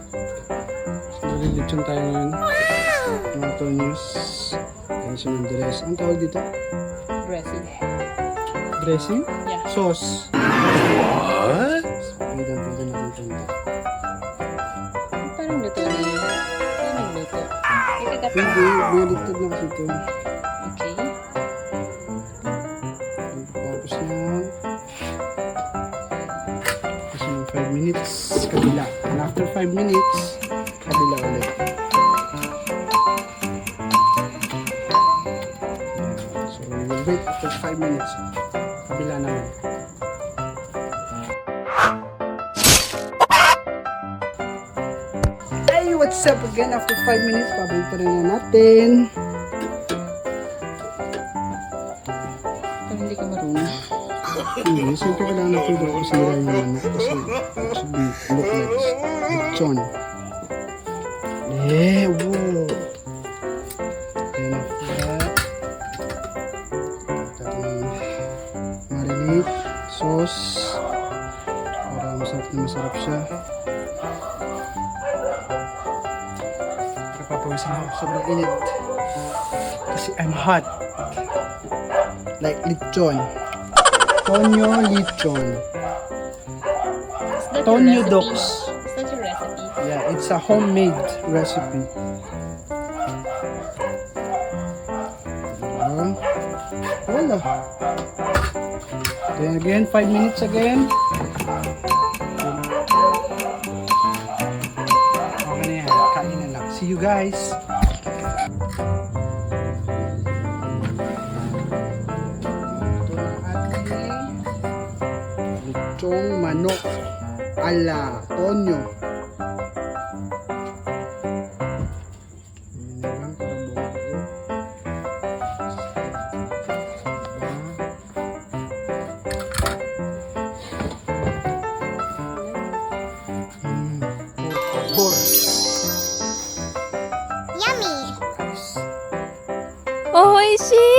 So, nalilitsyon tayo ngayon. Mga tonyos. Tension ng dress. Ang tawag dito? Dressing. Dressing? Yeah. Sauce. What? Pwede natin ito. Parang luto na yun. Parang luto. Ito Hindi, binaliktad na kasi ito. Okay. Tapos na. Tapos yung 5 minutes, kabila. And after 5 minutes, kabila ulit. So we will wait after 5 minutes. Kabila naman. Hey, what's up again? After 5 minutes, pabalik pa rin na natin. Parang hindi ka marunong. Hindi, siyempre kailangan natin ito kasi nila yung manok kasi it should be look like lechon. Yeah, whoa. Then after that, natin marinate, sauce, para masarap siya. Kapapawisan ako, sobrang init. Kasi I'm hot. Like lechon. Tonyo lechon. Is that Tonyo your recipe? dogs. Is that your recipe? Yeah, it's a homemade recipe. Voila. Then again, 5 minutes again. Okay na yan. Kain na lang. See you guys. Ito na ating lechong manok ala Tonyo. Ayan na lang para buo. Bor. Yummy! Oh, Oishi!